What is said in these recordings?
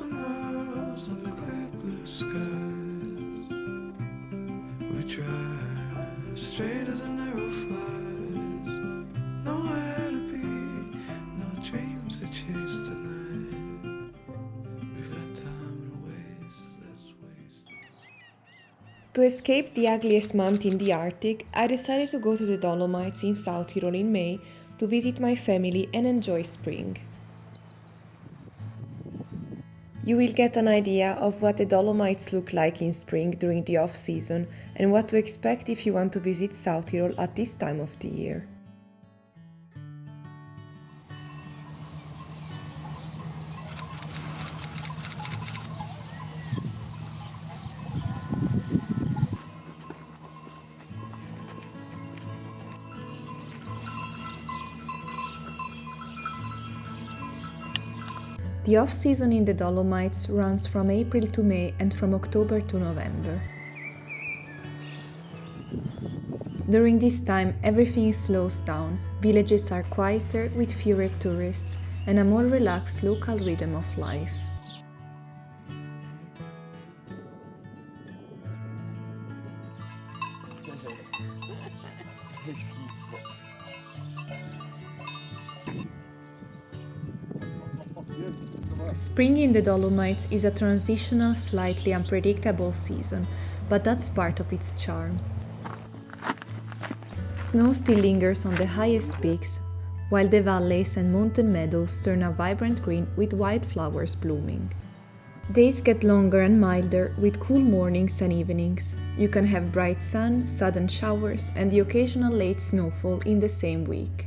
and miles under clear blue skies. We drive straight as an arrow flies. Nowhere to be, no dreams to chase tonight. We've got time to waste, let's waste it. To escape the ugliest month in the Arctic, I decided to go to the Dolomites in South Tyrol in May to visit my family and enjoy spring. You will get an idea of what the Dolomites look like in spring during the off-season and what to expect if you want to visit South Tyrol at this time of the year. The off-season in the Dolomites runs from April to May and from October to November. During this time, everything slows down, villages are quieter with fewer tourists, and a more relaxed local rhythm of life. Spring in the Dolomites is a transitional, slightly unpredictable season, but that's part of its charm. Snow still lingers on the highest peaks, while the valleys and mountain meadows turn a vibrant green with wildflowers blooming. Days get longer and milder with cool mornings and evenings. You can have bright sun, sudden showers, and the occasional late snowfall in the same week.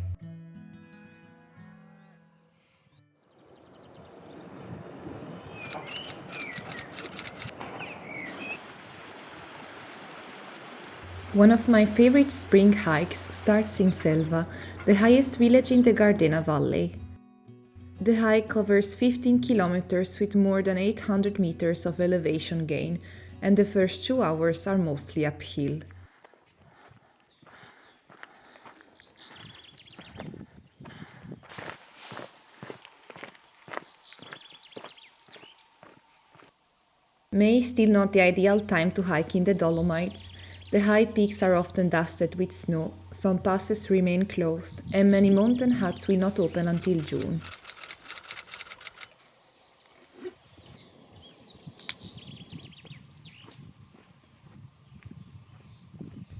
One of my favorite spring hikes starts in Selva, the highest village in the Gardena Valley. The hike covers 15 kilometers with more than 800 meters of elevation gain, and the first 2 hours are mostly uphill. May is still not the ideal time to hike in the Dolomites. The high peaks are often dusted with snow, some passes remain closed, and many mountain huts will not open until June.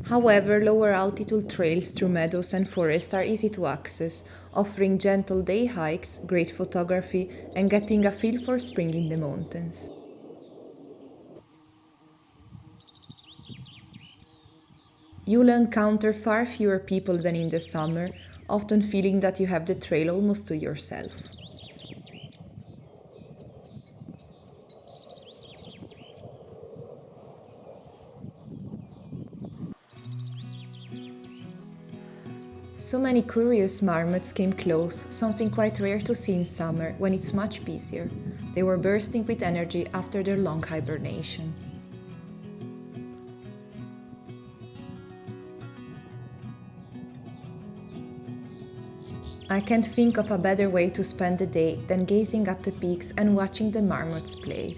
However, lower altitude trails through meadows and forests are easy to access, offering gentle day hikes, great photography, and getting a feel for spring in the mountains. You'll encounter far fewer people than in the summer, often feeling that you have the trail almost to yourself. So many curious marmots came close, something quite rare to see in summer when it's much busier. They were bursting with energy after their long hibernation. I can't think of a better way to spend the day than gazing at the peaks and watching the marmots play.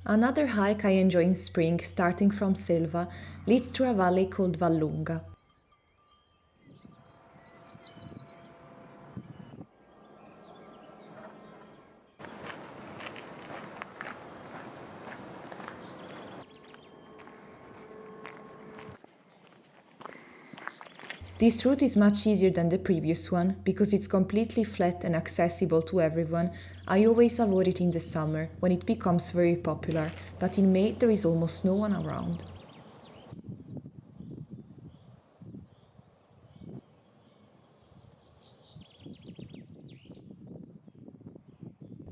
Another hike I enjoy in spring, starting from Selva, leads through a valley called Vallunga. This route is much easier than the previous one because it's completely flat and accessible to everyone. I always avoid it in the summer when it becomes very popular, but in May there is almost no one around.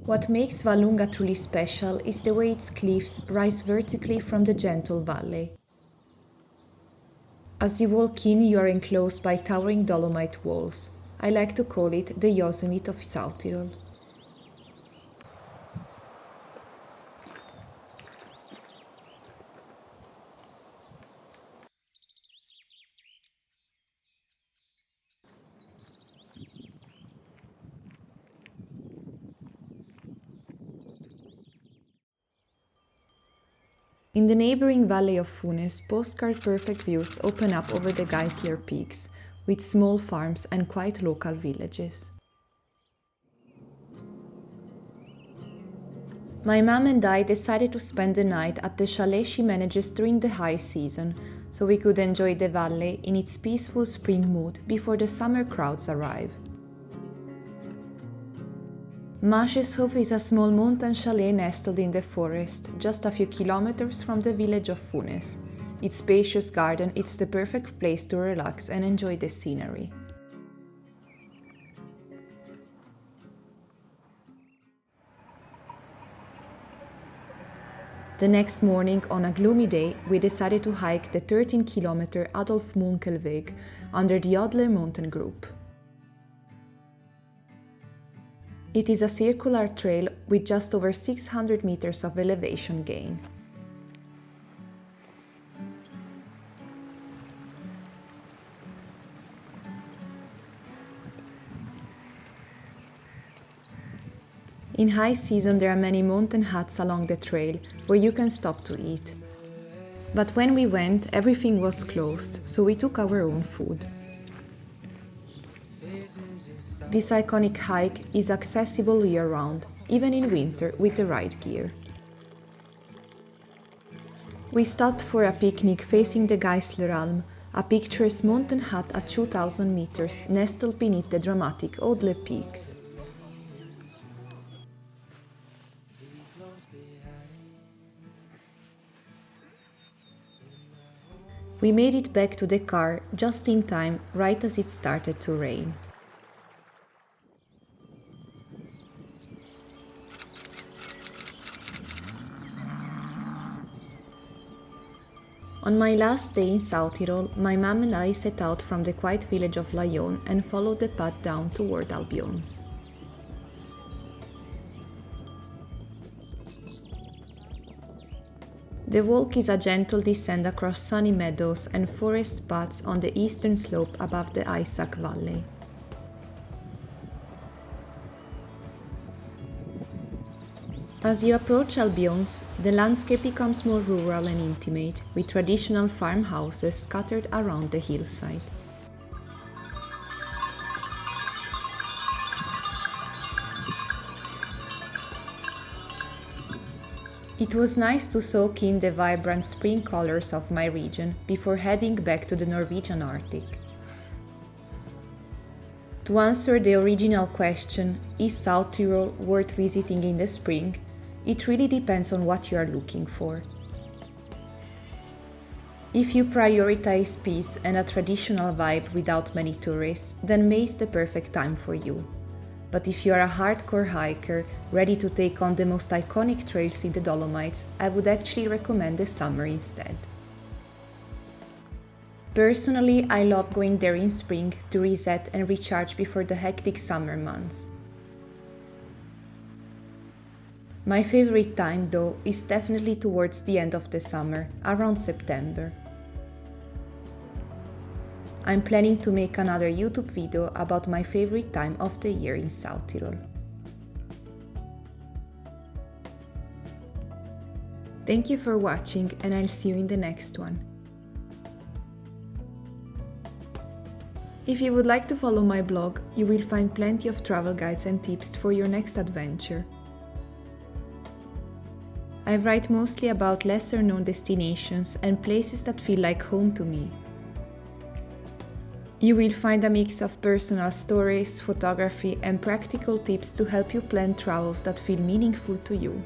What makes Vallunga truly special is the way its cliffs rise vertically from the gentle valley. As you walk in, you are enclosed by towering Dolomite walls. I like to call it the Yosemite of South Tyrol. In the neighboring valley of Funes, postcard-perfect views open up over the Geisler Peaks, with small farms and quite local villages. My mom and I decided to spend the night at the chalet she manages during the high season, so we could enjoy the valley in its peaceful spring mood before the summer crowds arrive. Mascheshof is a small mountain chalet nestled in the forest, just a few kilometers from the village of Funes. Its spacious garden is the perfect place to relax and enjoy the scenery. The next morning, on a gloomy day, we decided to hike the 13-kilometer Adolf Munkelweg under the Adler mountain group. It is a circular trail with just over 600 meters of elevation gain. In high season there are many mountain huts along the trail where you can stop to eat. But when we went, everything was closed, so we took our own food. This iconic hike is accessible year-round, even in winter with the right gear. We stopped for a picnic facing the Geisler Alm, a picturesque mountain hut at 2,000 meters nestled beneath the dramatic Adler Peaks. We made it back to the car just in time, right as it started to rain. On my last day in South Tyrol, my mum and I set out from the quiet village of Layon and followed the path down toward Albions. The walk is a gentle descent across sunny meadows and forest paths on the eastern slope above the Isaac Valley. As you approach Albions, the landscape becomes more rural and intimate, with traditional farmhouses scattered around the hillside. It was nice to soak in the vibrant spring colors of my region before heading back to the Norwegian Arctic. To answer the original question, is South Tyrol worth visiting in the spring? It really depends on what you are looking for. If you prioritize peace and a traditional vibe without many tourists, then May is the perfect time for you. But if you are a hardcore hiker, ready to take on the most iconic trails in the Dolomites, I would actually recommend the summer instead. Personally, I love going there in spring to reset and recharge before the hectic summer months. My favorite time, though, is definitely towards the end of the summer, around September. I'm planning to make another YouTube video about my favorite time of the year in South Tyrol. Thank you for watching, and I'll see you in the next one. If you would like to follow my blog, you will find plenty of travel guides and tips for your next adventure. I write mostly about lesser-known destinations and places that feel like home to me. You will find a mix of personal stories, photography, and practical tips to help you plan travels that feel meaningful to you.